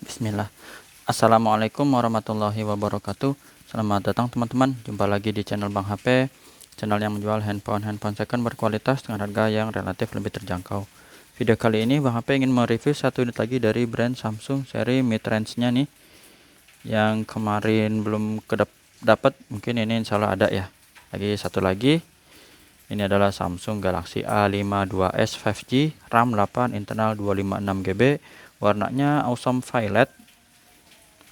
Bismillah. Assalamualaikum warahmatullahi wabarakatuh. Selamat datang teman-teman. Jumpa lagi di channel Bang HP, channel yang menjual handphone second berkualitas dengan harga yang relatif lebih terjangkau. Video kali ini Bang HP ingin mereview satu unit lagi dari brand Samsung seri mid-range-nya nih, yang kemarin belum dapat. Mungkin ini insya Allah ada ya. Satu lagi. Ini adalah Samsung Galaxy A52s 5G, RAM 8, internal 256 GB, warnanya Awesome Violet.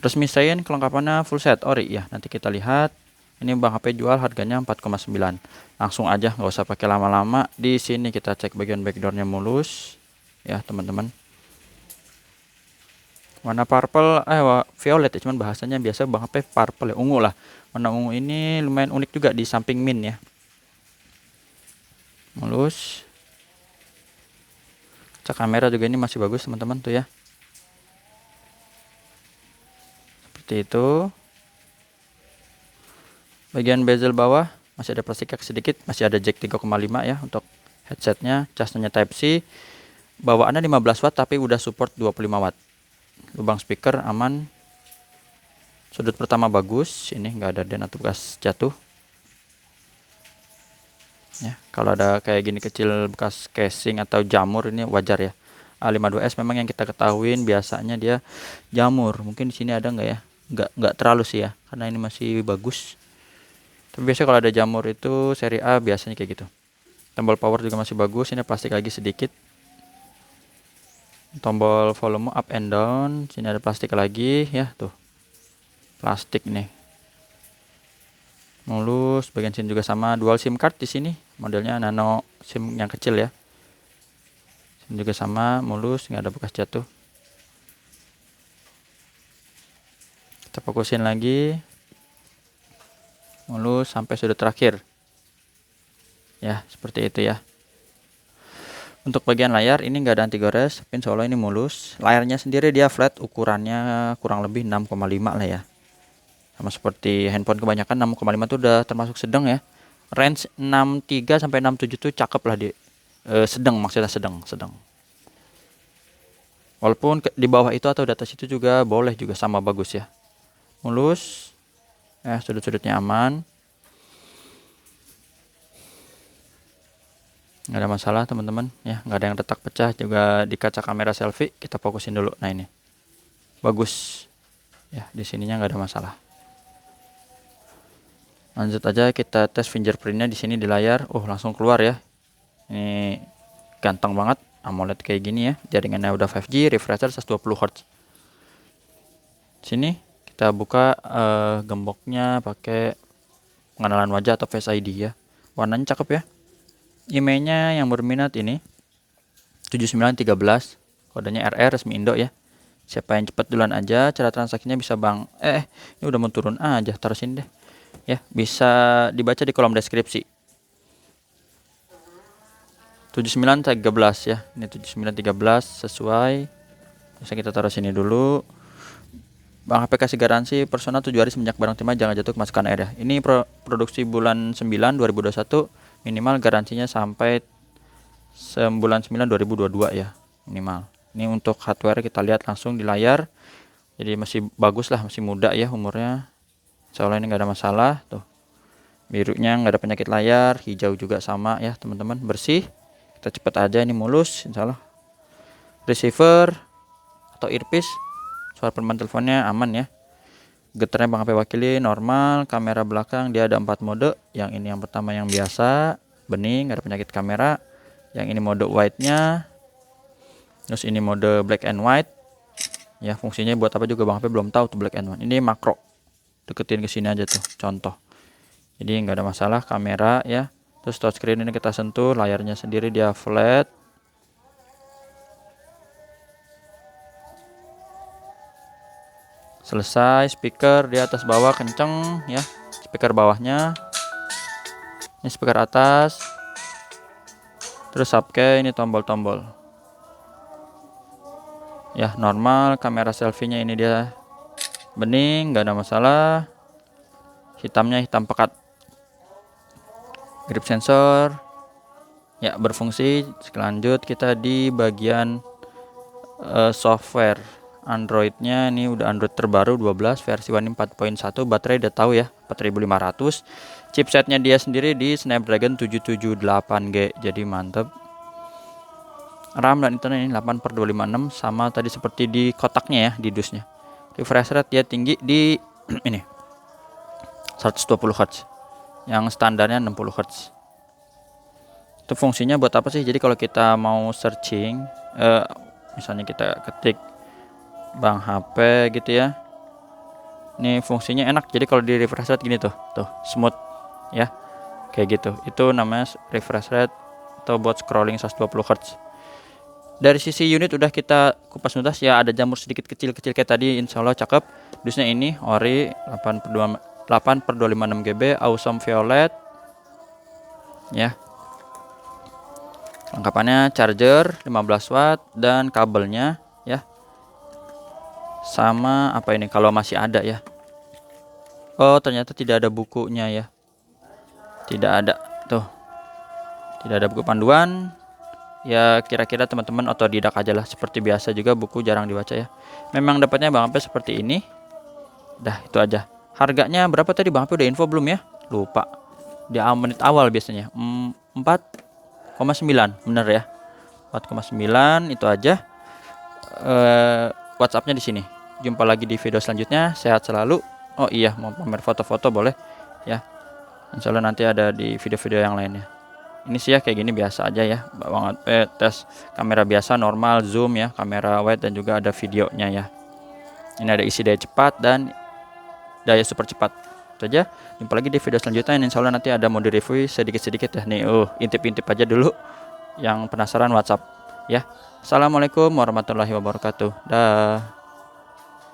Resmi Shine, kelengkapannya full set ori ya. Nanti kita lihat. Ini Bang HP jual harganya 4,9. Langsung aja, nggak usah pakai lama-lama. Di sini kita cek bagian backdoornya mulus ya teman-teman. Warna purple, violet ya, cuman bahasanya biasa Bang HP purple ya, ungu lah. Warna ungu ini lumayan unik juga di samping mint ya. Mulus. Cak kamera juga ini masih bagus teman-teman tuh ya. Seperti itu. Bagian bezel bawah masih ada plastik sedikit, masih ada jack 3,5 ya untuk headsetnya. Casnya Type C. Bawaannya 15 watt tapi udah support 25 watt. Lubang speaker aman. Sudut pertama bagus, ini nggak ada den atau bekas jatuh. Ya, kalau ada kayak gini kecil bekas casing atau jamur ini wajar ya. A52s memang yang kita ketahuin biasanya dia jamur. Mungkin di sini ada nggak ya? Nggak terlalu sih ya, karena ini masih bagus. Tapi biasanya kalau ada jamur itu seri A biasanya kayak gitu. Tombol power juga masih bagus. Ini plastik lagi sedikit. Tombol volume up and down. Sini ada plastik lagi ya tuh. Plastik nih. Mulus. Bagian sini juga sama. Dual SIM card di sini. Modelnya nano SIM yang kecil ya. Sini juga sama. Mulus. Nggak ada bekas jatuh. Kita fokusin lagi. Mulus sampai sudut terakhir. Ya, seperti itu ya. Untuk bagian layar ini nggak ada anti gores, pin solo ini mulus. Layarnya sendiri dia flat, ukurannya kurang lebih 6,5 lah ya. Sama seperti handphone kebanyakan 6,5 itu udah termasuk sedang ya. Range 63 sampai 67 tuh cakep lah di sedang, maksudnya sedang. Walaupun di bawah itu atau di atas itu juga boleh, juga sama bagus ya. Mulus. Sudut-sudutnya aman. Nggak ada masalah teman-teman ya, nggak ada yang retak pecah juga. Di kaca kamera selfie kita fokusin dulu. Nah ini bagus ya, di sininya nggak ada masalah. Lanjut aja kita tes fingerprintnya di sini di layar. Langsung keluar ya. Ini ganteng banget, AMOLED kayak gini ya. Jaringannya udah 5G, refresher 120 Hz. Sini kita buka gemboknya pakai pengenalan wajah atau Face ID ya. Warnanya cakep ya. IMEI-nya yang berminat ini 7913, kodenya RR, resmi Indo ya. Siapa yang cepat duluan aja, cara transaksinya bisa Bang. Ini udah mau turun aja, taruh sini deh. Ya, bisa dibaca di kolom deskripsi. 7913 ya. Ini 7913 sesuai. Bisa kita taruh sini dulu. Bang HP kasih garansi personal 7 hari semenjak barang terima, jangan jatuh kemasukan air ya. Ini produksi bulan 9 2021, minimal garansinya sampai bulan 9 2022 ya minimal. Ini untuk hardware kita lihat langsung di layar. Jadi masih bagus lah, masih muda ya umurnya. Soalnya ini nggak ada masalah tuh. Birunya nggak ada penyakit layar, hijau juga sama ya teman-teman, bersih. Kita cepet aja, ini mulus insyaallah. Receiver atau earpiece, suara peneman teleponnya aman ya. Getarnya Bang HP wakili normal. Kamera belakang dia ada 4 mode. Yang ini yang pertama yang biasa, bening, nggak ada penyakit kamera. Yang ini mode white-nya. Terus ini mode black and white. Ya, fungsinya buat apa juga Bang HP belum tahu tuh black and white. Ini makro. Deketin ke sini aja tuh, contoh. Jadi nggak ada masalah kamera ya. Terus touchscreen ini kita sentuh, layarnya sendiri dia flat. Selesai. Speaker di atas bawah kenceng ya. Speaker bawahnya. Ini speaker atas. Terus subkey, ini tombol-tombol. Ya, normal. Kamera selfie-nya ini dia bening, nggak ada masalah. Hitamnya hitam pekat. Grip sensor ya berfungsi. Lanjut kita di bagian software Androidnya ini udah Android terbaru 12 versi One 4.1. Baterai udah tahu ya, 4500. Chipsetnya dia sendiri di Snapdragon 778G, jadi mantep. RAM dan internet ini 8/256, sama tadi seperti di kotaknya ya, di dusnya. Refresh rate dia tinggi di ini 120 Hz, yang standarnya 60 Hz. Itu fungsinya buat apa sih? Jadi kalau kita mau searching, misalnya kita ketik Bang HP gitu ya, ini fungsinya enak. Jadi kalau di refresh rate gini tuh smooth ya, kayak gitu. Itu namanya refresh rate atau buat scrolling 120 Hz. Dari sisi unit udah kita kupas tuntas ya, ada jamur sedikit kecil-kecil kayak tadi, insya Allah cakep. Dusnya ini ori 8/256 GB, awesome violet ya. Lengkapannya charger 15 watt dan kabelnya ya. Sama apa ini kalau masih ada ya. Oh, ternyata tidak ada bukunya ya. Tidak ada tuh. Tidak ada buku panduan. Ya kira-kira teman-teman otodidak aja lah, seperti biasa juga buku jarang dibaca ya. Memang dapatnya Bang HP seperti ini. Dah itu aja. Harganya berapa tadi Bang HP udah info belum ya? Lupa. Di menit awal biasanya 4,9 bener ya, 4,9. Itu aja. WhatsAppnya di sini. Jumpa lagi di video selanjutnya. Sehat selalu. Oh iya, mau pamer foto-foto boleh ya. Insya Allah nanti ada di video-video yang lainnya. Ini sih ya kayak gini biasa aja ya. Banget tes kamera biasa normal, zoom ya, kamera wide, dan juga ada videonya ya. Ini ada isi daya cepat dan daya super cepat. Itu aja. Jumpa lagi di video selanjutnya. Insya Allah nanti ada mode review sedikit-sedikit ya. Nih, intip-intip aja dulu. Yang penasaran WhatsApp ya. Assalamualaikum warahmatullahi wabarakatuh. Dah.